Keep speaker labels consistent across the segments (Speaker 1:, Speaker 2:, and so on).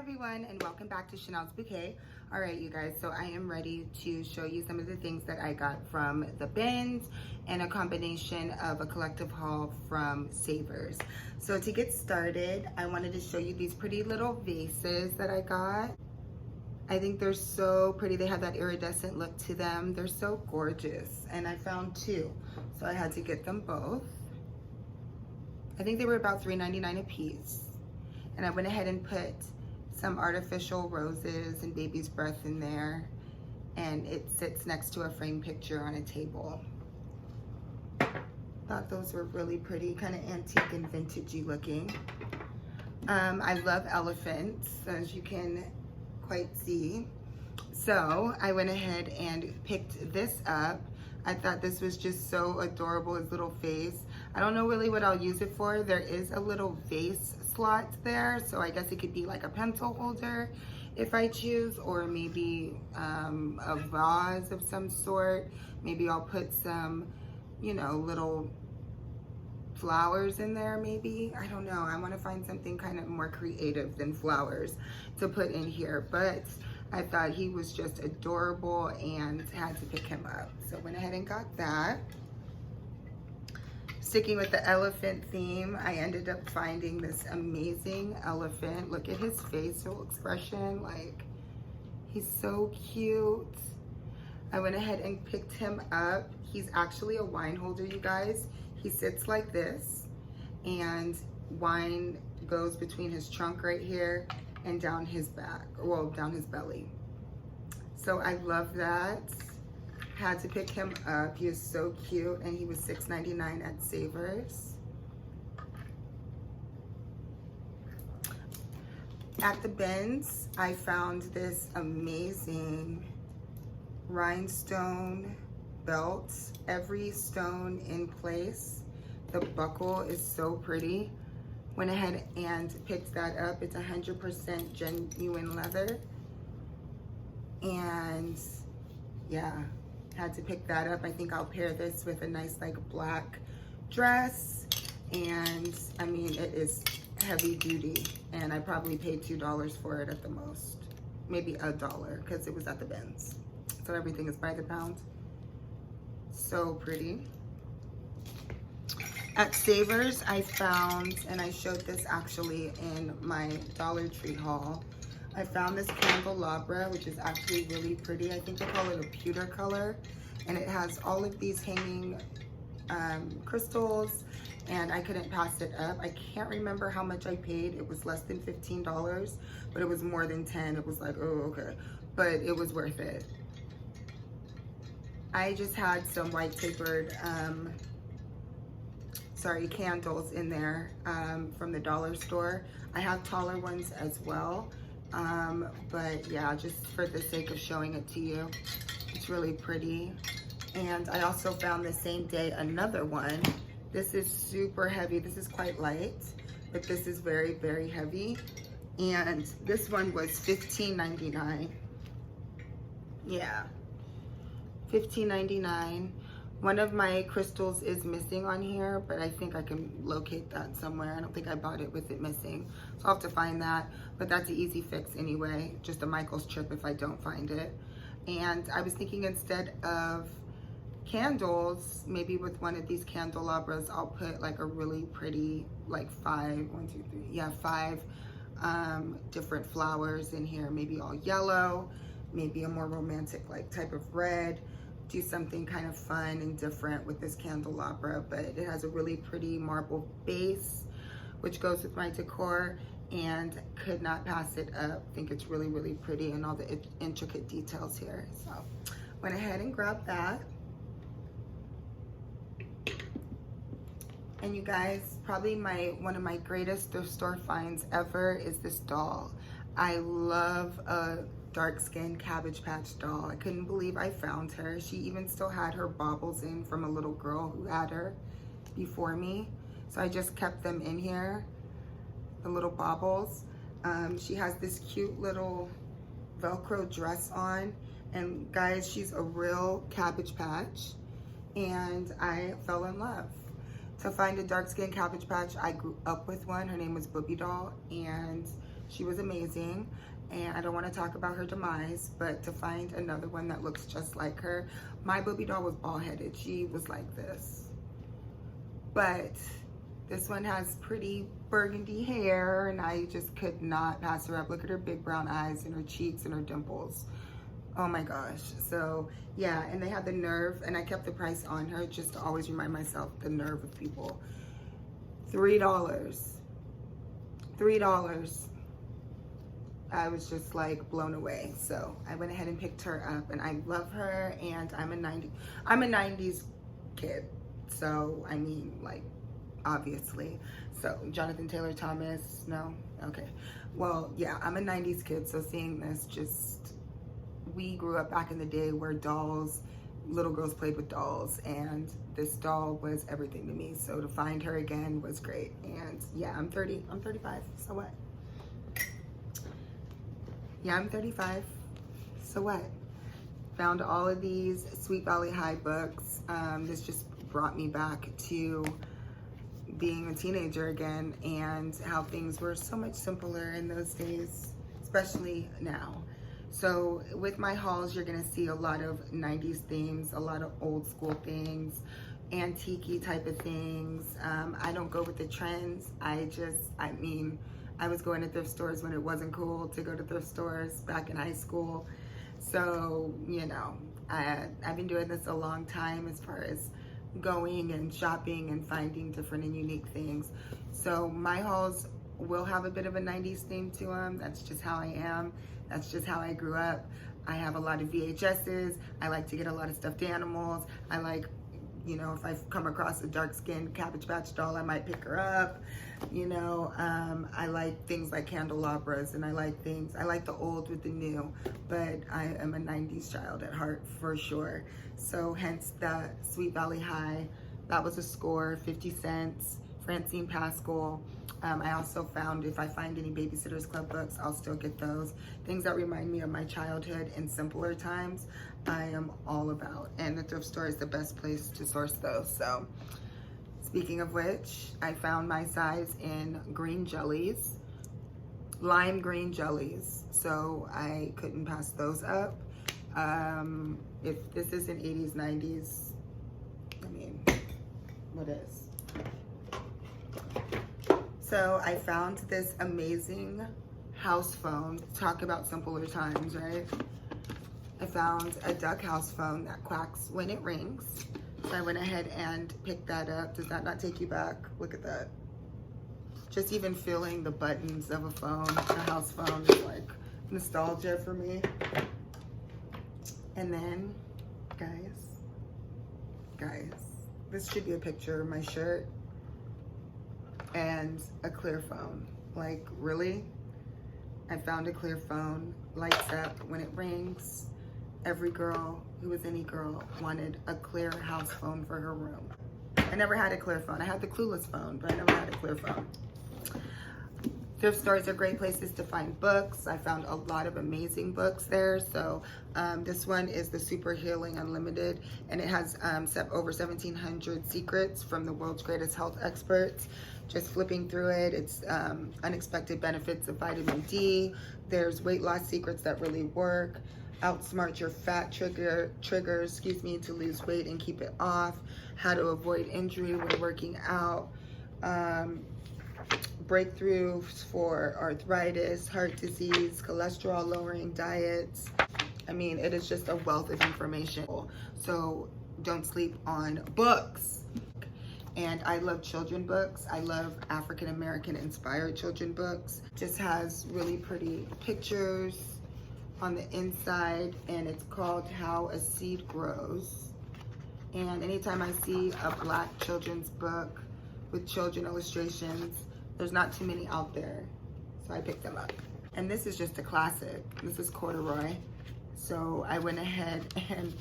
Speaker 1: everyone, and welcome back to Chanel's Bouquet. All right, you guys, so I am ready to show you some of the things that I got from the bins and a combination of a collective haul from Savers. So to get started, I wanted to show you these pretty little vases that I got. I think they're so pretty. They have that iridescent look to them. They're so gorgeous, and I found two, so I had to get them both. I think they were about $3.99 a piece. And I went ahead and put some artificial roses and baby's breath in there, and it sits next to a framed picture on a table. Thought those were really pretty, kind of antique and vintagey looking. I love elephants, as you can quite see. So I went ahead and picked this up. I thought this was just so adorable, his little face. I don't know really what I'll use it for. There is a little vase slot there, so I guess it could be like a pencil holder if I choose, or maybe a vase of some sort. Maybe I'll put some, you know, little flowers in there maybe. I don't know. I want to find something kind of more creative than flowers to put in here, but I thought he was just adorable and had to pick him up. So went ahead and got that. Sticking with the elephant theme, I ended up finding this amazing elephant. Look at his facial expression, like he's so cute. I went ahead and picked him up. He's actually a wine holder, you guys. He sits like this, and wine goes between his trunk right here and down his back, well, down his belly. So I love that. Had to pick him up. He is so cute, and he was $6.99 at Savers. At the bins, I found this amazing rhinestone belt. Every stone in place. The buckle is so pretty. Went ahead and picked that up. It's 100% genuine leather. And yeah, had to pick that up. I think I'll pair this with a nice like black dress. And I mean, it is heavy duty. And I probably paid $2 for it at the most. Maybe $1 because it was at the bins. So everything is by the pound. So pretty. At Savers, I found, and I showed this actually in my Dollar Tree haul, I found this candelabra, which is actually really pretty. I think they call it a pewter color, and it has all of these hanging crystals, and I couldn't pass it up. I can't remember how much I paid. It was less than $15, but it was more than 10. It was like, oh, okay, but it was worth it. I just had some white tapered candles in there from the dollar store. I have taller ones as well, but yeah, just for the sake of showing it to you, it's really pretty. And I also found the same day another one. This is super heavy. This is quite light, but this is very, very heavy. And this one was $15.99. Yeah, $15.99. One of my crystals is missing on here, but I think I can locate that somewhere. I don't think I bought it with it missing, so I'll have to find that, but that's an easy fix anyway. Just a Michael's trip if I don't find it. And I was thinking instead of candles, maybe with one of these candelabras, I'll put like a really pretty, like five different flowers in here, maybe all yellow, maybe a more romantic like type of red. Do something kind of fun and different with this candelabra, but it has a really pretty marble base, which goes with my decor, and could not pass it up. I think it's really, really pretty, and all the intricate details here. So went ahead and grabbed that. And you guys, probably one of my greatest thrift store finds ever is this doll. I love a dark-skinned Cabbage Patch doll. I couldn't believe I found her. She even still had her baubles in from a little girl who had her before me. So I just kept them in here, the little baubles. She has this cute little Velcro dress on. And guys, she's a real Cabbage Patch. And I fell in love. To find a dark-skinned Cabbage Patch, I grew up with one. Her name was Booby Doll. And She was amazing, and I don't want to talk about her demise, but to find another one that looks just like her. My Booby doll was bald-headed. She was like this. But this one has pretty burgundy hair, and I just could not pass her up. Look at her big brown eyes and her cheeks and her dimples. Oh my gosh. So yeah, and they had the nerve, and I kept the price on her just to always remind myself the nerve of people. $3. I was just like blown away. So I went ahead and picked her up, and I love her, and I'm a 90s kid. So I mean, like, obviously. So Jonathan Taylor Thomas, no? Okay. Well, yeah, I'm a 90s kid, so seeing this just, we grew up back in the day where dolls, little girls played with dolls, and this doll was everything to me. So to find her again was great. And yeah, I'm 35, so what? Yeah, I'm 35, so what? Found all of these Sweet Valley High books. This just brought me back to being a teenager again, and how things were so much simpler in those days, especially now. So with my hauls, you're gonna see a lot of 90s themes, a lot of old school things, antique-y type of things. I don't go with the trends. I mean, I was going to thrift stores when it wasn't cool to go to thrift stores back in high school. So, you know, I've been doing this a long time as far as going and shopping and finding different and unique things. So my hauls will have a bit of a 90s theme to them. That's just how I am. That's just how I grew up. I have a lot of VHSs. I like to get a lot of stuffed animals. I like, you know, if I come across a dark-skinned Cabbage Patch doll, I might pick her up. You know, I like things like candelabras, and I like the old with the new, but I am a 90s child at heart for sure. So hence the Sweet Valley High. That was a score, 50 cents. Francine Pascal. I also found, if I find any Babysitters Club books, I'll still get those. Things that remind me of my childhood and simpler times, I am all about. And the thrift store is the best place to source those. So speaking of which, I found my size in green jellies, lime green jellies. So I couldn't pass those up. If this isn't 80s, 90s, I mean, what is? So I found this amazing house phone. Talk about simpler times, right? I found a duck house phone that quacks when it rings. So I went ahead and picked that up. Does that not take you back? Look at that. Just even feeling the buttons of a phone, a house phone, is like nostalgia for me. And then, guys, this should be a picture of my shirt and a clear phone. Like, really? I found a clear phone, lights up when it rings. Every girl who was any girl wanted a clear house phone for her room. I never had a clear phone. I had the clueless phone, but I never had a clear phone. Thrift stores are great places to find books. I found a lot of amazing books there. So this one is the Super Healing Unlimited, and it has over 1,700 secrets from the world's greatest health experts. Just flipping through it, it's unexpected benefits of vitamin D. There's weight loss secrets that really work. Outsmart your fat triggers, to lose weight and keep it off. How to avoid injury when working out. Breakthroughs for arthritis, heart disease, cholesterol lowering diets. I mean, it is just a wealth of information. So don't sleep on books. And I love children books. I love African American inspired children books. Just has really pretty pictures on the inside, and it's called How a Seed Grows. And anytime I see a Black children's book with children illustrations, there's not too many out there, so I picked them up. And this is just a classic. This is Corduroy. So I went ahead and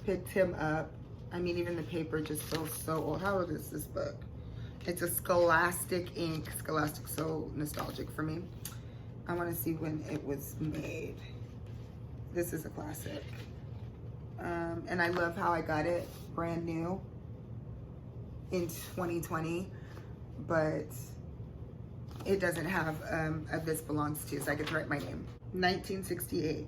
Speaker 1: picked him up. I mean, even the paper just feels so old. How old is this book? It's a Scholastic ink. Scholastic, so nostalgic for me. I want to see when it was made. This is a classic. And I love how I got it brand new in 2020, but it doesn't have a this belongs to, so I could write my name. 1968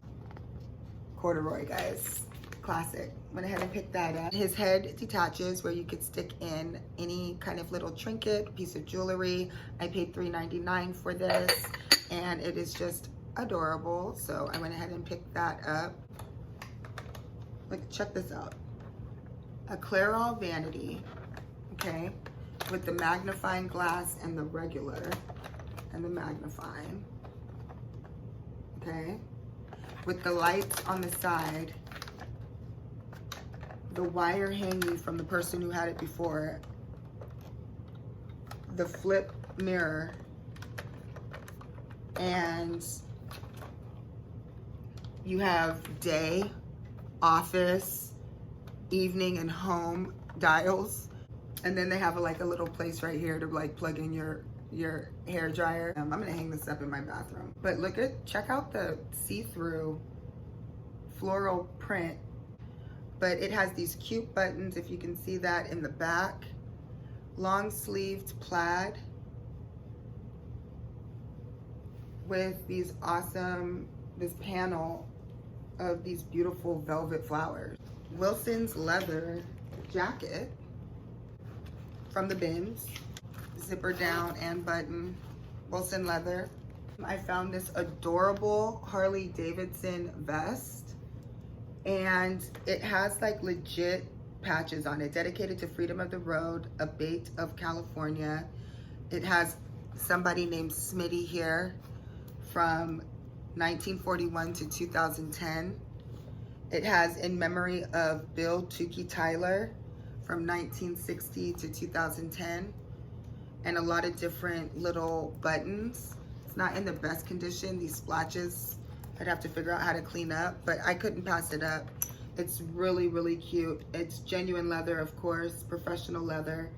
Speaker 1: corduroy, guys. Classic. Went ahead and picked that up. His head detaches where you could stick in any kind of little trinket, piece of jewelry. I paid $3.99 for this, and it is just adorable. So I went ahead and picked that up. Like, check this out. A Clairol vanity, okay, with the magnifying glass and the regular and the magnifying, okay, with the lights on the side, the wire hanging from the person who had it before, the flip mirror, and you have day, office, evening, and home dials. And then they have like a little place right here to like plug in your hair dryer. I'm gonna hang this up in my bathroom. But check out the see-through floral print. But it has these cute buttons, if you can see that in the back. Long sleeved plaid with these awesome, this panel of these beautiful velvet flowers. Wilson's leather jacket from the bins, zipper down and button, Wilson leather. I found this adorable Harley Davidson vest, and it has like legit patches on it, dedicated to freedom of the road, a bait of California. It has somebody named Smitty here from 1941 to 2010. It has in memory of Bill Tukey Tyler from 1960 to 2010, and a lot of different little buttons. It's not in the best condition, these splotches. I'd have to figure out how to clean up, but I couldn't pass it up. It's really, really cute. It's genuine leather, of course, professional leather,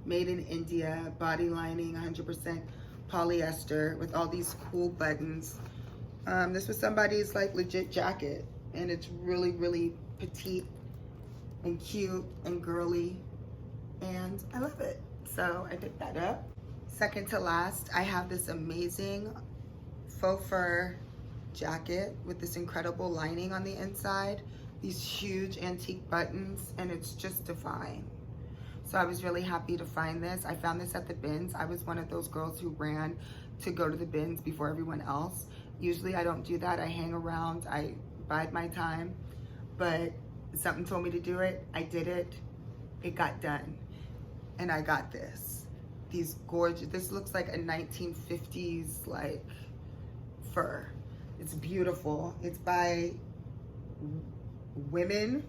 Speaker 1: made in India, body lining, 100% polyester with all these cool buttons. This was somebody's like legit jacket, and it's really, really petite and cute and girly, and I love it. So I picked that up. Second to last, I have this amazing faux fur jacket with this incredible lining on the inside, these huge antique buttons, and it's just divine. So I was really happy to find this. I found this at the bins. I was one of those girls who ran to go to the bins before everyone else. Usually I don't do that. I hang around, I bide my time, but something told me to do it. I did it. It got done. And I got this. These gorgeous, this looks like a 1950s like fur. It's beautiful. It's by Women,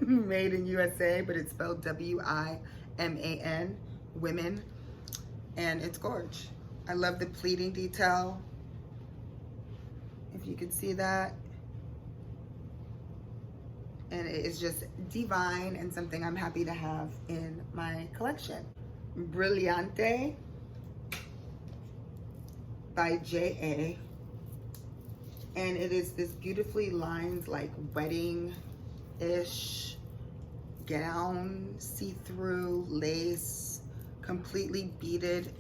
Speaker 1: made in USA, but it's spelled W-I-M-A-N, Women. And it's gorge. I love the pleating detail. If you can see that. And it is just divine and something I'm happy to have in my collection. Brillante by J.A. And it is this beautifully lined like wedding-ish gown, see-through lace, completely beaded,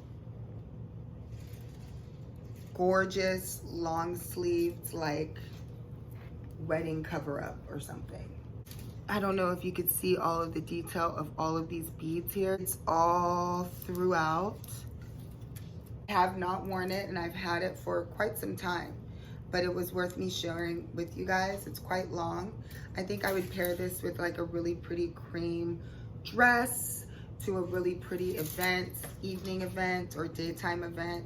Speaker 1: gorgeous long-sleeved like wedding cover-up or something. I don't know if you could see all of the detail of all of these beads here. It's all throughout. I have not worn it, and I've had it for quite some time, but it was worth me sharing with you guys. It's quite long. I think I would pair this with like a really pretty cream dress to a really pretty event, evening event or daytime event,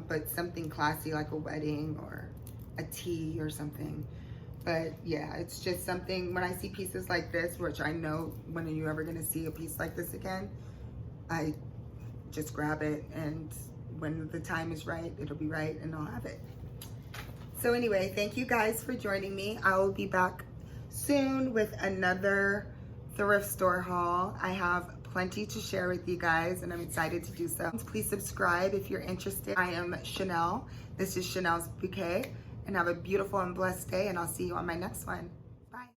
Speaker 1: but something classy like a wedding or a tea or something. But yeah, it's just something, when I see pieces like this, which I know when are you ever gonna see a piece like this again, I just grab it, and when the time is right, it'll be right and I'll have it. So anyway, thank you guys for joining me. I will be back soon with another thrift store haul. I have plenty to share with you guys, and I'm excited to do so. Please subscribe if you're interested. I am Chanel. This is Chanel's Bouquet. And have a beautiful and blessed day, and I'll see you on my next one.